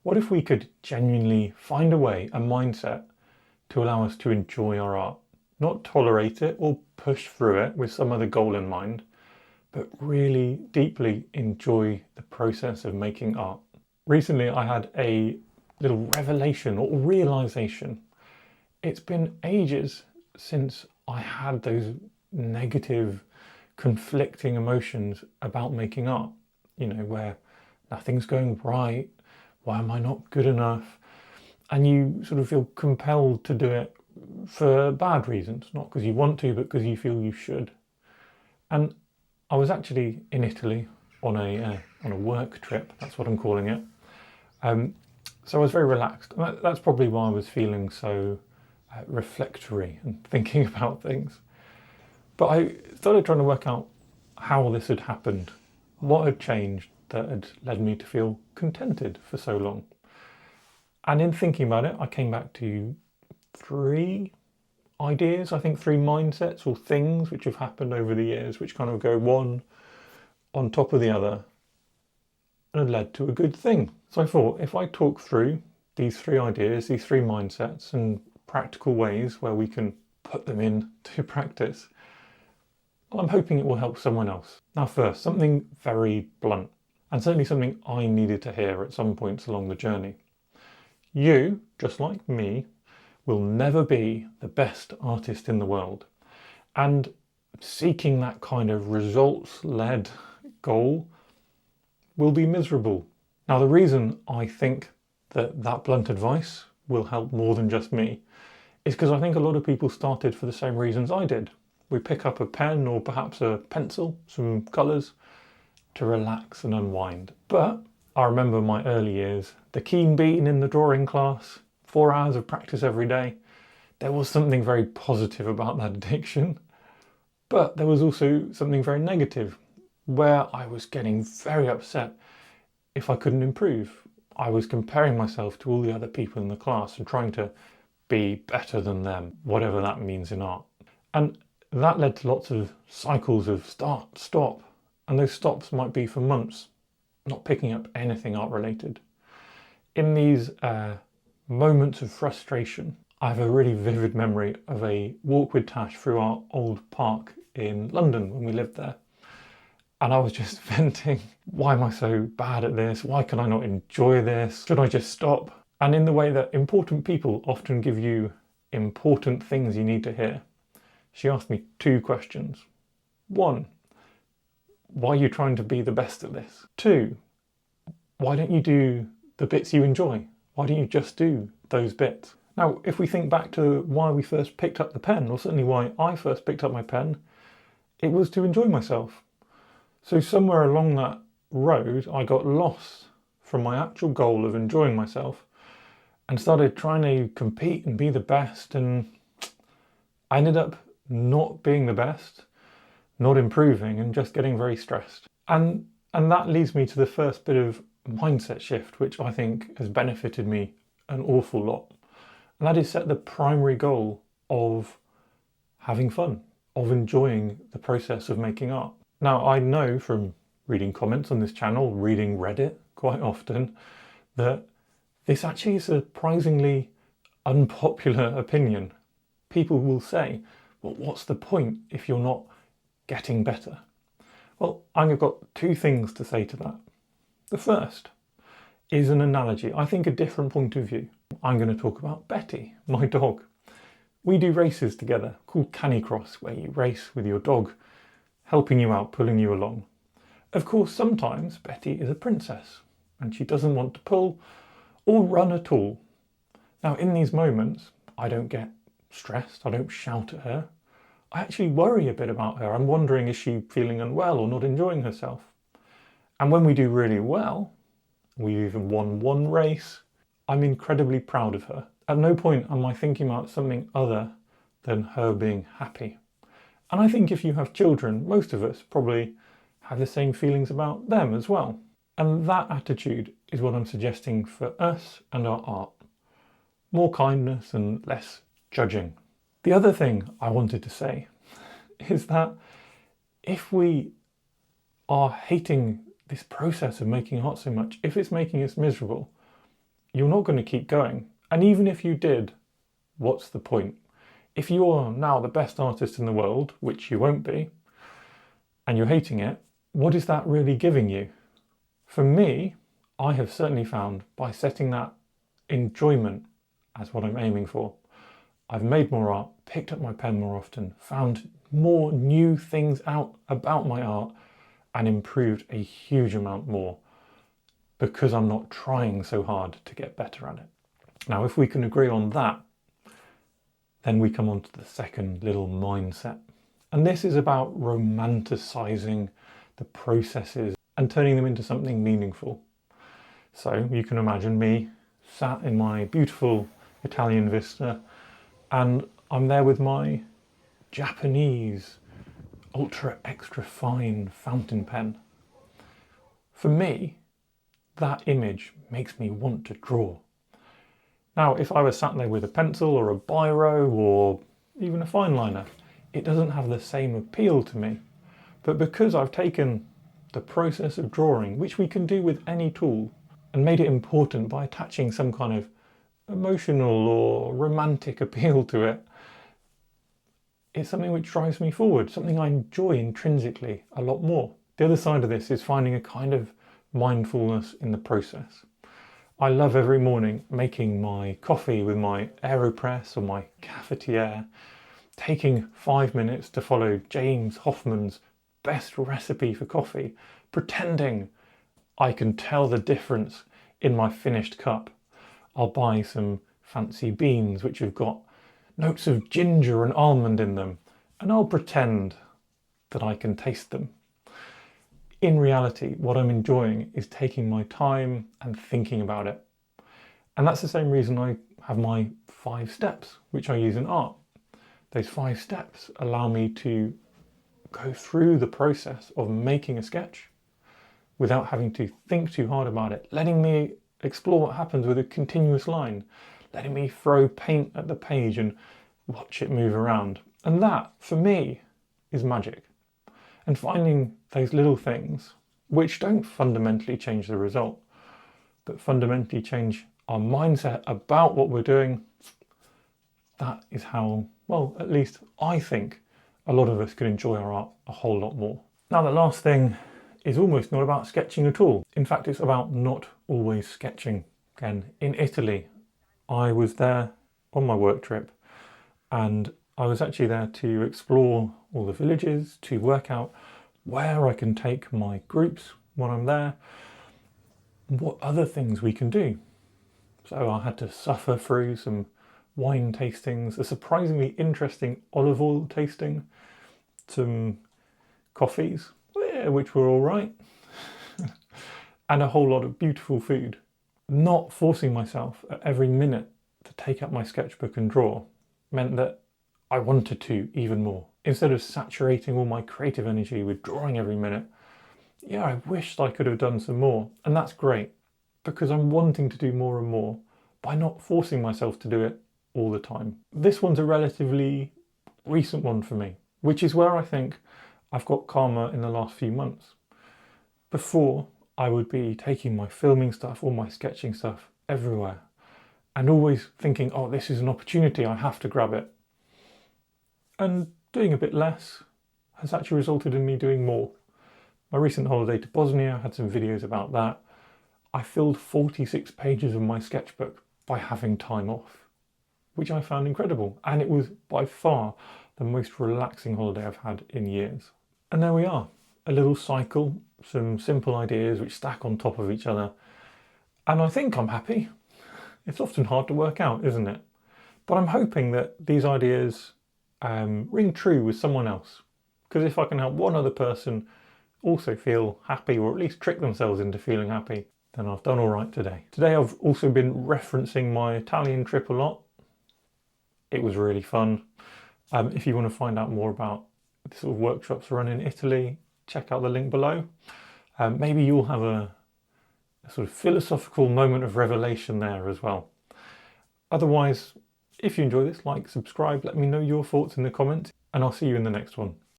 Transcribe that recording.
What if we could genuinely find a way, a mindset, to allow us to enjoy our art? Not tolerate it or push through it with some other goal in mind, but really deeply enjoy the process of making art. Recently, I had a little revelation or realization. It's been ages since I had those negative, conflicting emotions about making art, where nothing's going right. Why am I not good enough? And you sort of feel compelled to do it for bad reasons, not because you want to, but because you feel you should. And I was actually in Italy on a work trip. That's what I'm calling it. So I was very relaxed. That's probably why I was feeling so reflectory and thinking about things. But I started trying to work out how this had happened, what had changed that had led me to feel contented for so long. And in thinking about it, I came back to three ideas, I think three mindsets or things which have happened over the years, which kind of go one on top of the other and had led to a good thing. So I thought if I talk through these three ideas, these three mindsets and practical ways where we can put them into practice, I'm hoping it will help someone else. Now first, something very blunt, and certainly something I needed to hear at some points along the journey. You, just like me, will never be the best artist in the world. And seeking that kind of results-led goal will be miserable. Now, the reason I think that blunt advice will help more than just me is because I think a lot of people started for the same reasons I did. We pick up a pen or perhaps a pencil, some colours, to relax and unwind. But I remember my early years, the keen bean in the drawing class, 4 hours of practice every day. There was something very positive about that addiction, but there was also something very negative where I was getting very upset if I couldn't improve. I was comparing myself to all the other people in the class and trying to be better than them, whatever that means in art. And that led to lots of cycles of start, stop, and those stops might be for months, not picking up anything art related. In these moments of frustration, I have a really vivid memory of a walk with Tash through our old park in London when we lived there. And I was just venting, why am I so bad at this? Why can I not enjoy this? Should I just stop? And in the way that important people often give you important things you need to hear, she asked me two questions. One, why are you trying to be the best at this? Two, why don't you do the bits you enjoy? Why don't you just do those bits? Now, if we think back to why we first picked up the pen, or certainly why I first picked up my pen, it was to enjoy myself. So somewhere along that road, I got lost from my actual goal of enjoying myself and started trying to compete and be the best, and I ended up not being the best, not improving, and just getting very stressed. And that leads me to the first bit of mindset shift, which I think has benefited me an awful lot. And that is set the primary goal of having fun, of enjoying the process of making art. Now, I know from reading comments on this channel, reading Reddit quite often, that this actually is a surprisingly unpopular opinion. People will say, well, what's the point if you're not getting better? Well, I've got two things to say to that. The first is an analogy, I think a different point of view. I'm going to talk about Betty, my dog. We do races together called Canicross, where you race with your dog, helping you out, pulling you along. Of course, sometimes Betty is a princess and she doesn't want to pull or run at all. Now, in these moments, I don't get stressed, I don't shout at her. I actually worry a bit about her. I'm wondering, is she feeling unwell or not enjoying herself? And when we do really well, we even won one race, I'm incredibly proud of her. At no point am I thinking about something other than her being happy. And I think if you have children, most of us probably have the same feelings about them as well. And that attitude is what I'm suggesting for us and our art. More kindness and less judging. The other thing I wanted to say is that if we are hating this process of making art so much, if it's making us miserable, you're not going to keep going. And even if you did, what's the point? If you are now the best artist in the world, which you won't be, and you're hating it, what is that really giving you? For me, I have certainly found by setting that enjoyment as what I'm aiming for, I've made more art, picked up my pen more often, found more new things out about my art, and improved a huge amount more because I'm not trying so hard to get better at it. Now, if we can agree on that, then we come on to the second little mindset. And this is about romanticizing the processes and turning them into something meaningful. So you can imagine me sat in my beautiful Italian vista, and I'm there with my Japanese ultra extra fine fountain pen. For me, that image makes me want to draw. Now, if I was sat there with a pencil or a biro or even a fine liner, it doesn't have the same appeal to me. But because I've taken the process of drawing, which we can do with any tool, and made it important by attaching some kind of emotional or romantic appeal to it, it's something which drives me forward, something I enjoy intrinsically a lot more. The other side of this is finding a kind of mindfulness in the process. I love every morning making my coffee with my AeroPress or my cafetiere, taking 5 minutes to follow James Hoffmann's best recipe for coffee, pretending I can tell the difference in my finished cup. I'll buy some fancy beans which have got notes of ginger and almond in them, and I'll pretend that I can taste them. In reality, what I'm enjoying is taking my time and thinking about it. And that's the same reason I have my 5 steps, which I use in art. Those 5 steps allow me to go through the process of making a sketch without having to think too hard about it, letting me explore what happens with a continuous line, letting me throw paint at the page and watch it move around. And that, for me, is magic. And finding those little things which don't fundamentally change the result, but fundamentally change our mindset about what we're doing, that is how, well, at least I think a lot of us can enjoy our art a whole lot more. Now, the last thing is almost not about sketching at all. In fact, it's about not always sketching. Again, in Italy, I was there on my work trip, and I was actually there to explore all the villages, to work out where I can take my groups when I'm there, what other things we can do. So I had to suffer through some wine tastings, a surprisingly interesting olive oil tasting, some coffees, which were all right, and a whole lot of beautiful food. Not forcing myself at every minute to take up my sketchbook and draw meant that I wanted to even more. Instead of saturating all my creative energy with drawing every minute, yeah, I wished I could have done some more. And that's great, because I'm wanting to do more and more by not forcing myself to do it all the time. This one's a relatively recent one for me, which is where I think I've got calmer in the last few months. Before, I would be taking my filming stuff, all my sketching stuff everywhere, and always thinking, oh, this is an opportunity, I have to grab it. And doing a bit less has actually resulted in me doing more. My recent holiday to Bosnia had some videos about that. I filled 46 pages of my sketchbook by having time off, which I found incredible. And it was by far the most relaxing holiday I've had in years. And there we are, a little cycle, some simple ideas which stack on top of each other. And I think I'm happy. It's often hard to work out, isn't it? But I'm hoping that these ideas ring true with someone else. Because if I can help one other person also feel happy, or at least trick themselves into feeling happy, then I've done all right today. Today I've also been referencing my Italian trip a lot. It was really fun. If you want to find out more about the sort of workshops run in Italy, check out the link below. Maybe you'll have a sort of philosophical moment of revelation there as well. Otherwise, if you enjoy this, like, subscribe, let me know your thoughts in the comments, and I'll see you in the next one.